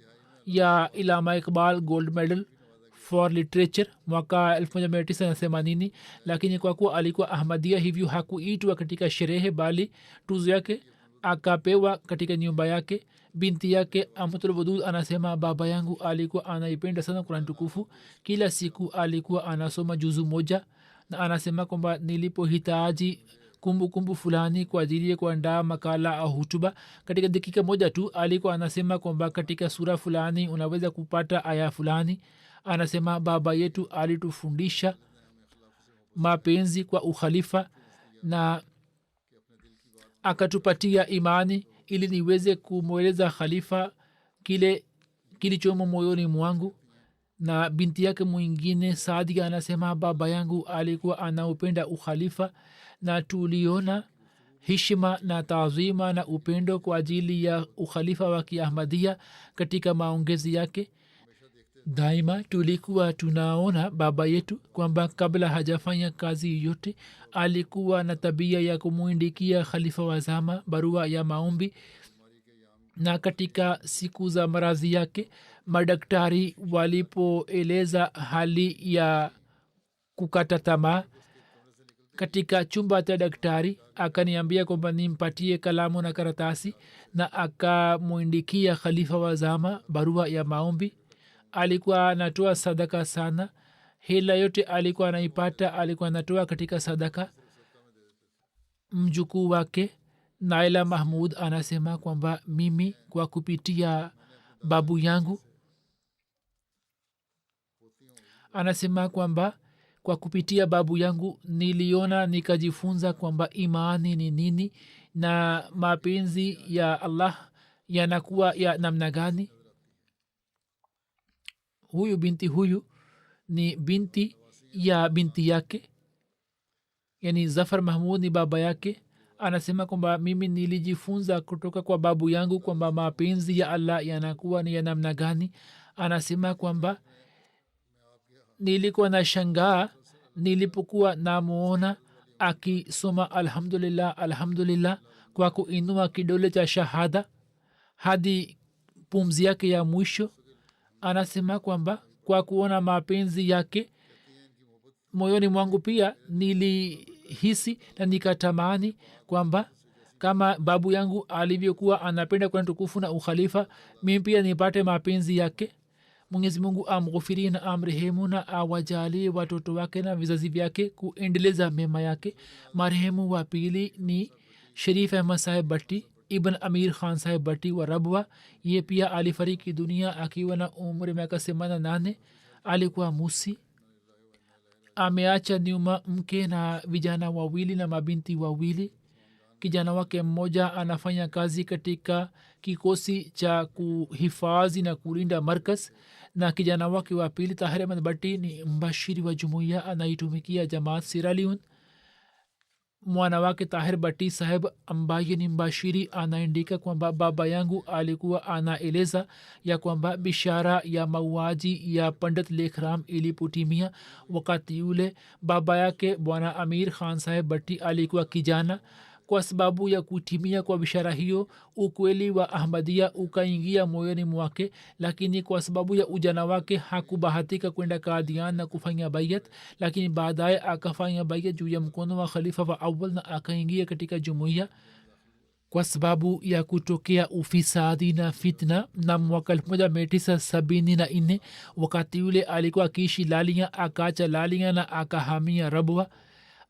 Speaker 2: ya ilama iqbal gold medal for literature mwaka 1980, lakini kwa kuwa alikuwa ahmadia hivyo hakuitwa katika sherehe, bali tuzo yake akapewa katika nyumba yake. binti yake amatul wadud anasema baba yangu alikuwa anaipenda sana Qur'an tukufu. kila siku alikuwa anasoma juzu moja, na anasema kwamba nilipohitaji kumbukumbu fulani kwa ajili ya kuandaa makala au hutuba, katika dakika moja tu alikuwa anasema kwamba katika sura fulani unaweza kupata aya fulani. anasema baba yetu alitufundisha mapenzi kwa ukhalifa na akatupatia imani ili niweze kumweleza khalifa kile kilichomo moyoni mwangu. Na binti yake mwingine Sadia anasema baba yangu alikuwa anaupenda ukhalifa na tuliona heshima na taazima na upendo kwa ajili ya ukhalifa wa kiahmadia katika maongezi yake. Daima tulikuwa tunaona baba yetu kwamba kabla hajafanya kazi yote alikuwa na tabia ya kumwindikia khalifa wa zama barua ya maombi. Na katika siku za maradhi yake madaktari walipoeleza hali ya kukata tamaa, katika chumba cha daktari akaniambia kwamba nimpatie kalamu na karatasi, na akamwindikia khalifa wa zama barua ya maombi. Alikuwa anatoa sadaka sana, hela yote alikuwa anaipata alikuwa anatoa katika sadaka. Mjukuu wake naila mahmud anasema kwamba mimi kwa kupitia babu yangu, anasema kwamba kwa kupitia babu yangu niliona nikajifunza kwamba imani ni nini na mapenzi ya allah yanakuwa ya namna gani. Huyu binti huyu ni binti ya binti yake, yani zafar mahmud ni baba yake. Anasema kwamba mimi nilijifunza kutoka kwa babu yangu kwamba mapenzi ya allah yanakuwa ni ya namna gani. Anasema kwamba nilikuwa na shangaa nilipokuwa namuona akisoma alhamdulillah alhamdulillah kwa kuinua kidole cha shahada hadi pumzi yake ya mwisho. Anasema kwamba kwa kuona mapenzi yake moyoni mwangu pia nilihisi na nikatamani kwamba kama babu yangu alivyokuwa anapenda kwa tukufu na ukhalifa, mimi pia nipate mapenzi yake. Mwenyezi Mungu amghufiri na amrehemu na awajalie watoto wake na vizazi vyake kuendeleza mema yake. Marehemu wa pili ni Sharif Ahmad Saheb Bhatti ibn Amir Khan Saheb Bhatti wa Rabwa. Ye pia alifariki dunia akiwa na umri miaka 88. Alikuwa musi. Ameacha nyuma mke na vijana wawili na mabinti wawili. Kijana wake mmoja anafanya kazi katika kikosi cha kuhifadhi na kulinda markaz, na kijana wake wa pili Tahir Ahmad Bhatti ni mbashiri wa jumuiya anaitumikia Jamaat Sierra Leone. Mwana wake Tahir Bhatti Saheb ambaye ni mbashiri anaandika kwamba baba yangu alikuwa anaeleza ya kwamba bishara ya mauaji ya Pandit Lekhram ilipotimia, wakati ule baba yake bwana Amir Khan Saheb Bhatti alikuwa kijana. Kwa sababu ya kutimia kwa bishara hiyo ukweli wa ahmadia ukaingia moyoni mwake, lakini kwa sababu ya ujana wake hakubahatika kwenda Kadian na kufanya bayat, lakini baadaye akafanya bayat juu ya mkono wa khalifa wa awal na akaingia katika jumuiya. Kwa sababu ya kutokea ufisadi na fitna na mwaka 1974 wakati yule alikuwa akiishi Lalia, akaacha Lalia na akahamia Rabwa.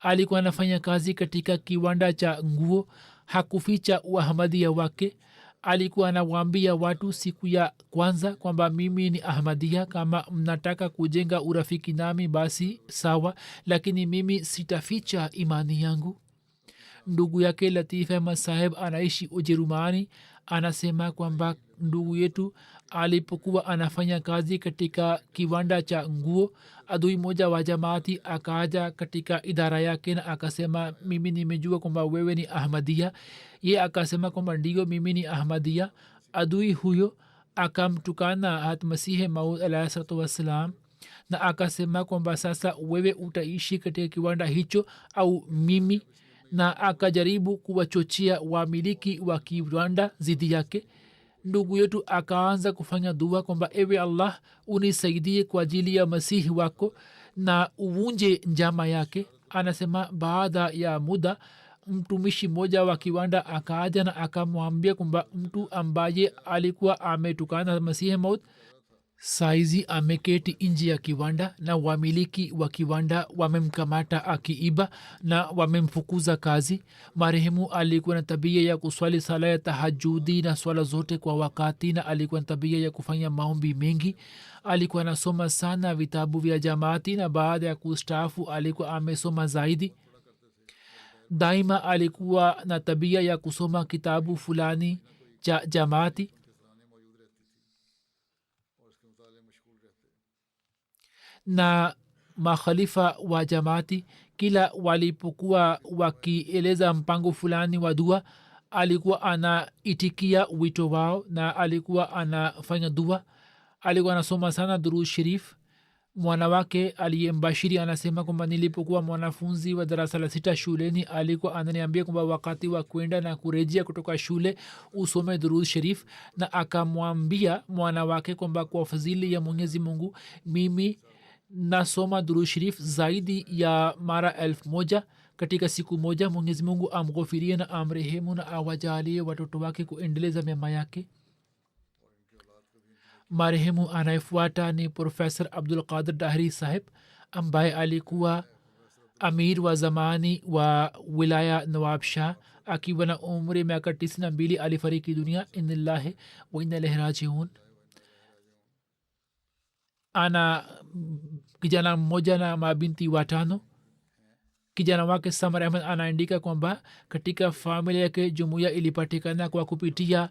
Speaker 2: Alikuwa anafanya kazi katika kiwanda cha nguo. Hakuficha uahmadia wake. Alikuwa anawaambia watu siku ya kwanza kwamba mimi ni ahmadia, kama mnataka kujenga urafiki nami basi sawa, lakini mimi sitaficha imani yangu. Ndugu yake Latif Ahmad Saheb anaishi Ujerumani. Anasema kwamba ndugu yetu alipokuwa anafanya kazi katika kiwanda cha nguo, adui moja wa jamaati akaja katika idara yake na akasema mimi nimejua kwamba wewe ni ahmadia. Ye akasema kwamba ndio mimi ni ahmadia. Adui huyo akamtukana hat Masihi Maud alayhi salatu wassalam na akasema kwamba sasa wewe utaishi katika kiwanda hicho au mimi, na akajaribu kuwachochea wamiliki wa kiwanda zidi yake. Ndugu yetu akaanza kufanya dua kwamba ewe Allah unisaidie kwa ajili ya masihi wako na uvunje njama yake. Anasema baada ya muda mtumishi mmoja wa kiwanda akaja na akamwambia kwamba mtu ambaye alikuwa ametukana Masihi Maud saizi ameketi nje ya kiwanda na wamiliki wa kiwanda wamemkamata akiiba na wamemfukuza kazi. Marehemu alikuwa na tabia ya kuswali sala ya tahajudi na swala zote kwa wakati, na alikuwa na tabia ya kufanya maombi mengi. Alikuwa anasoma sana vitabu vya jamaati, na baada ya kustaafu alikuwa amesoma zaidi. Daima alikuwa na tabia ya kusoma kitabu fulani cha jamaati. na makhalifa wa jamaati kila walipokuwa wakieleza mpango fulani wa dua alikuwa anaitikia wito wao na alikuwa anafanya dua. Alikuwa anasoma sana durud sharif. Mwana wake aliyembashiri anasema kwamba nilipokuwa mwanafunzi wa darasa la 6 shuleni alikuwa ananiambia kwamba wakati wa kwenda na kurejea kutoka shule usome durud sharif, na akamwambia mwana wake kwamba kwa fadhili ya Mwenyezi Mungu mimi nasoma durud sharif zaidi ya mara 1000 katika siku moja. Mwenyezi Mungu amghofirie na amrehemu na awajalie watoto wake kuendeleza mema yake. Marehemu anayefuata ni Professor Abdul Qadir Dahri Sahib ambaye alikuwa amir wa zamani wa wilaya Nawab Shah. Akiwa na umri miaka 92 alifariki dunia. Inna lillahi wa inna ilaihi rajiun. Ana kijana mmoja na mabinti watano. Kijana wake Samar Ahmed anaandika kwamba katika familia yake jumuiya ilipatikana kwa kupitia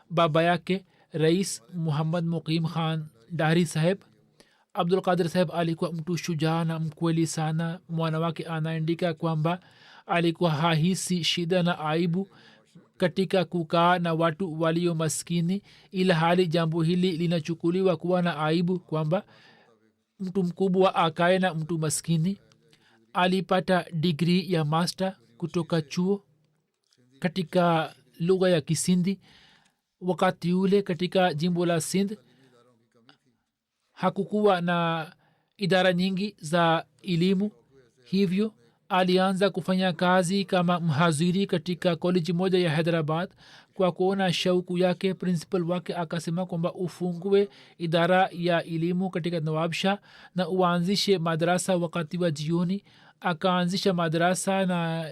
Speaker 2: baba yake Rais Muhammad Muqim Khan Dahri Saheb. Abdul Qadir Saheb alikuwa mtu shujaa na mkweli sana. Mwana wake anaandika kwamba alikuwa hahisi shida na aibu katika kukaa na watu walio maskini, ila hali jambo hili linachukuliwa kuwa na aibu kwamba mtu mkubwa akae na mtu maskini. Alipata degree ya master kutoka chuo katika lugha ya Kisindi. Wakati ule katika jimbo la Sindh hakukuwa na idara nyingi za elimu, hivyo alianza kufanya kazi kama mhaziri katika koleji moja ya Hyderabad. Kwa kuona shauku yake, principal wake akasema kwamba ufungue idara ya elimu katika Nawab Shah na uanzishe madrasa wakati wa jioni. Akaanzisha madrasa na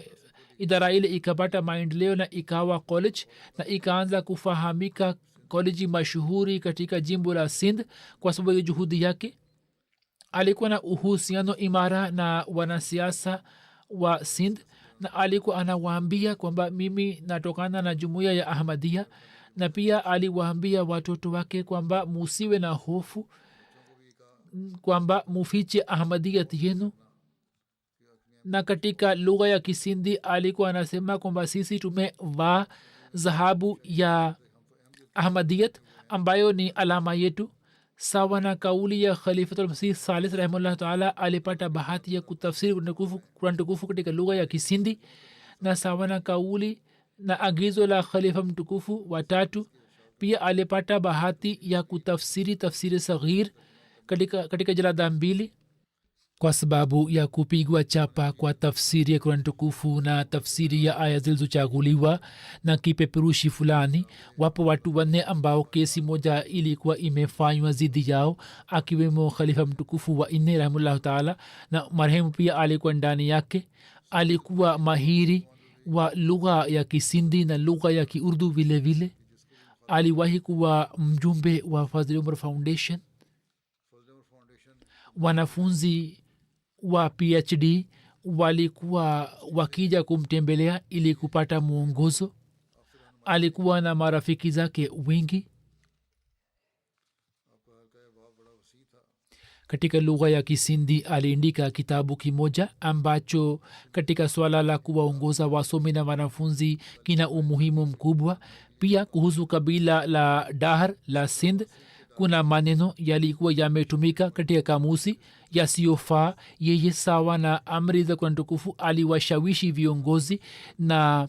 Speaker 2: idara ile ikapata maendeleo na ikawa college na ikaanza kufahamika koleji mashuhuri katika jimbo la Sindh kwa sababu ya juhudi yake. Alikuwa na uhusiano imara na wanasiasa wa Sindh na alikuwa anawaambia kwamba mimi natokana na jumuiya ya Ahmadiyya, na pia aliwaambia watoto wake kwamba musiwe na hofu, kwamba mufiche Ahmadiyyat yenu. Na katika lugha ya Kisindi alikuwa anasema kwamba sisi tumevaa dhahabu ya Ahmadiyat ambayo ni alama yetu. Sawa na kauli ya Khalifatul Masih Salis rahimahullah taala, alipata bahati ya kutafsiri Qur'an tukufu katika lugha ya Kisindi, na sawa na kauli na agizo la Khalifa mtukufu watatu pia alipata bahati ya kutafsiri tafsiri saghir katika jalada 2 kwa sababu ya kupigwa chapa kwa tafsiri ya Qur'an tukufu na tafsiri ya aya zilizochaguliwa na kipeperushi fulani. Wapo watu wanne ambao kesi moja ilikuwa imefanywa zidi yao, akiwemo Khalifa mtukufu wa 4 rahimahullah taala, na marehemu pia alikuwa ndani yake. Alikuwa mahiri wa lugha ya Kisindi na lugha ya Kiurdu vile vile. Aliwahi kuwa mjumbe wa Fazl Umar Foundation. Wanafunzi wa PhD walikuwa wakija kumtembelea ili kupata mwongozo. Alikuwa na marafiki zake wengi. Katika lugha ya Kisindi aliandika kitabu kimoja ambacho katika swala la kuwaongoza wasomi na wanafunzi kina umuhimu mkubwa. Pia kuhusu kabila la Dahar la Sindh kuna maneno yalikuwa yametumika katika kamusi yasiyofaa. Yeye sawa na amri za Qur'an tukufu aliwashawishi viongozi na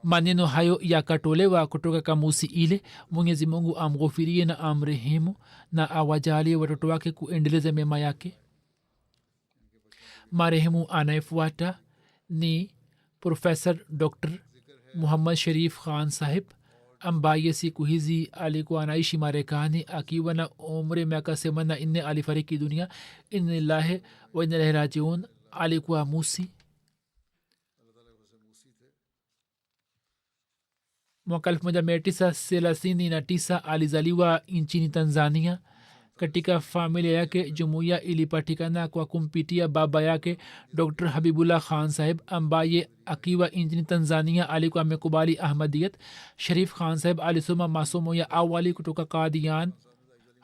Speaker 2: maneno hayo yakatolewa kutoka kamusi ile. Mwenyezi Mungu amghofirie na amrehemu na awajalie watoto wake kuendeleza mema yake. Marehemu anayefuata ni Professor Dr. Muhammad Sharif Khan Sahib ambaye siku hizi alikuwa anaishi Marekani. Akiwa na umri miaka 84 alifariki dunia. Inna lillahi wa inna ilaihi rajiun. Alikuwa Musi. Mwaka 1939 alizaliwa nchini Tanzania. Katika familia yake jumuiya ilipatikana kwa kumpitia baba yake Dr. Habibullah Khan Sahib ambaye akiwa nchini Tanzania alikuwa amekubali Ahmadiyat. Sharif Khan Sahib alisoma masomo ya awali kutoka Qadian.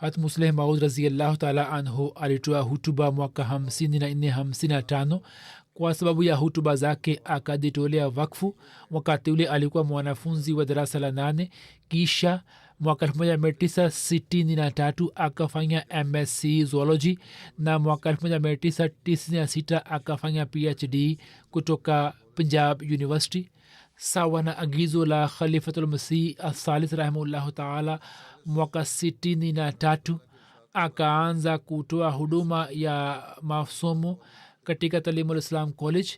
Speaker 2: hat musleh maud raziallahu taala anhu alitoa hutuba mwaka 54-55. kwa sababu ya hutuba zake akajitolea wakfu. wakati ule alikuwa mwanafunzi wa darasa la 8. kisha mwaka 1963 akafanya msc zoology na mwaka 1996 akafanya phd kutoka punjab university. sawa na agizo la khalifatulmasih athalith rahimahullahu taala, mwaka 63 akaanza kutoa huduma ya masomo katika Talimul Islam College,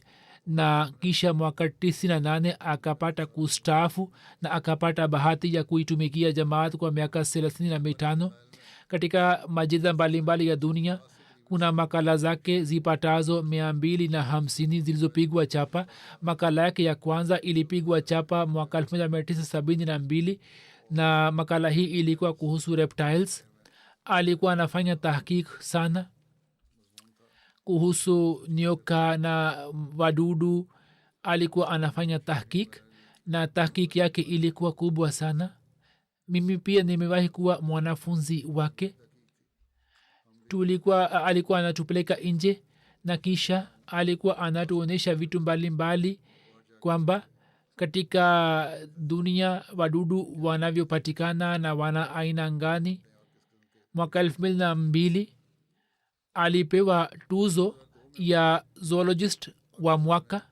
Speaker 2: na kisha mwaka 98 akapata kustaafu na akapata bahati ya kuitumikia jamaat kwa miaka 35 katika majida mbalimbali ya dunia. kuna makala zake zipatazo 250 zilizopigwa chapa. makala yake ya kwanza ilipigwa chapa mwaka 1972 na makala hii ilikuwa kuhusu reptiles. alikuwa anafanya tahkik sana kuhusu nyoka na wadudu. alikuwa anafanya tahkik na tahkik yake ilikuwa kubwa sana. mimi pia nimewahi kuwa mwanafunzi wake. alikuwa anatupeleka nje na kisha alikuwa anatuonyesha vitu mbalimbali kwamba katika dunia wadudu wanavyopatikana na wana aina ngani. mwaka 2002 alipewa tuzo ya zoologist wa mwaka.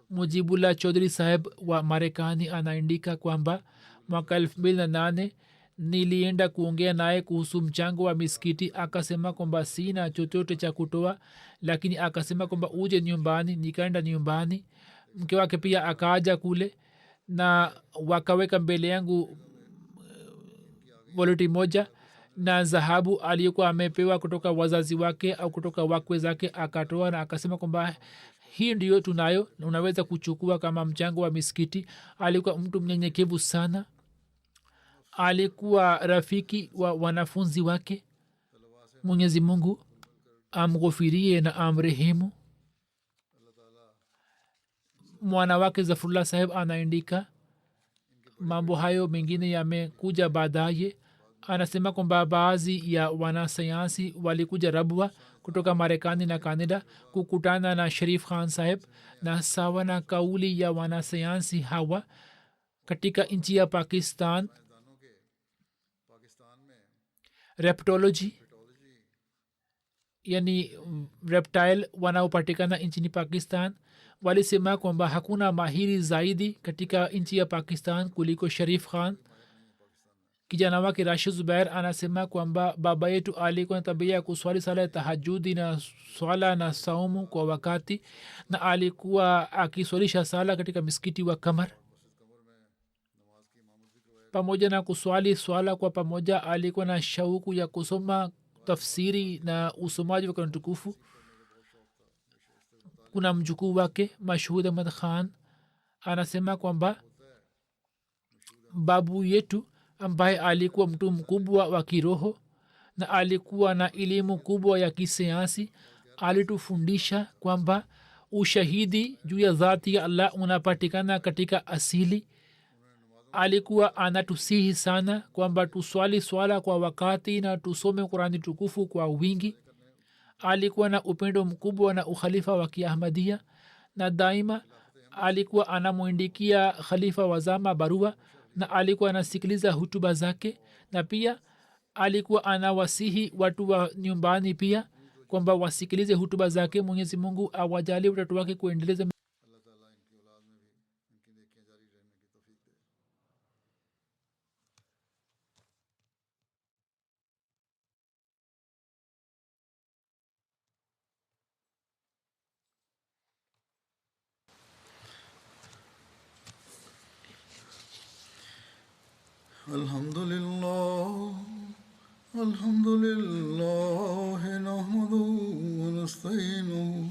Speaker 2: mujibullah chaudhry saheb wa marekani anaandika kwamba mwaka 2008 nilienda kuongea naye kuhusu mchango wa misikiti. akasema kwamba sina chochote cha kutoa, lakini akasema kwamba uje nyumbani. nikaenda nyumbani, mke wake pia akaaja kule na wakaweka mbele yangu voleti moja na dhahabu aliyokuwa amepewa kutoka wazazi wake au kutoka wakwe zake akatoa, na akasema kwamba hii ndiyo tunayo, unaweza kuchukua kama mchango wa misikiti. alikuwa mtu mnyenyekevu sana. alikuwa rafiki wa wanafunzi wake. mwenyezi mungu amghofirie na amrehemu. mwana wake zafrullah saheb anaandika mambo hayo mengine yamekuja baadaye. anasema kwamba baadhi ya wanasayansi walikuja rabwa kutoka marekani na canada kukutana na sharif khan saheb, na sawa na kauli ya wanasayansi hawa katika nchi ya pakistan reptology yani reptile wanaopatikana nchini pakistan walisema kwamba hakuna mahiri zaidi katika nchi ya pakistan kuliko sharif khan. kijana wake rashid zubair anasema kwamba baba yetu alikuwa na tabia ya kuswali sala ya tahajudi na swala na saumu kwa wakati, na alikuwa akiswalisha sala katika misikiti wa kamar. pamoja na kuswali swala kwa pamoja alikuwa na shauku ya kusoma tafsiri na usomaji wa Qur'an tukufu. kuna mjukuu wake Mashhud Ahmad Khan anasema kwamba babu yetu ambaye alikuwa mtu mkubwa wa kiroho na alikuwa na elimu kubwa ya kisayansi alitufundisha kwamba ushahidi juu ya dhati ya Allah unapatikana katika asili. alikuwa anatusihi sana kwamba tuswali swala kwa wakati na tusome Qurani tukufu kwa wingi. alikuwa na upendo mkubwa na ukhalifa wa kiahmadia, na daima alikuwa anamwindikia khalifa wa zama barua, na alikuwa anasikiliza hutuba zake, na pia alikuwa anawasihi watu wa nyumbani pia kwamba wasikilize hutuba zake. mwenyezi mungu awajalie watoto wake kuendeleza
Speaker 1: Alhamdulillah, alhamdulillah, nahmaduhu wa nasta'inuhu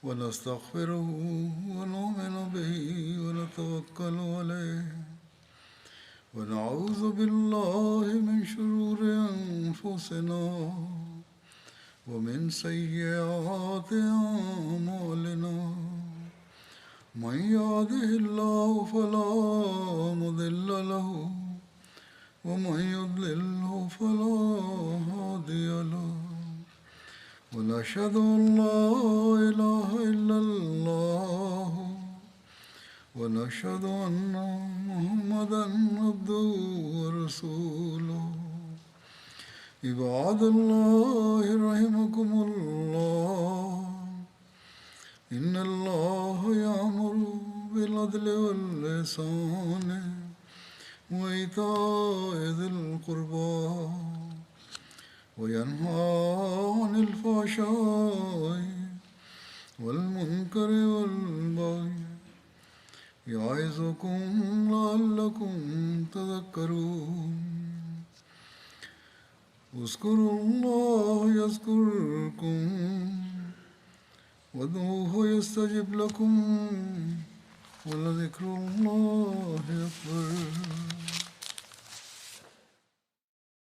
Speaker 1: wa nastaghfiruhu wa nu'minu bihi wa natawakkalu alayhi wa na'udhu billahi min shururi anfusina wa min sayyiati a'malina. من يهده الله فلا مضل له ومن يضلله فلا هادي له ونشهد أن لا إله إلا الله ونشهد أن محمدا عبده ورسوله عباد الله رحمكم الله إن الله يأمر بالعدل والإحسان وإيتاء ذي القربى وينهى عن الفحشاء والمنكر والبغي يعظكم لعلكم تذكرون اذكروا الله يذكركم وادعوه يستجب لكم ولذكر الله أكبر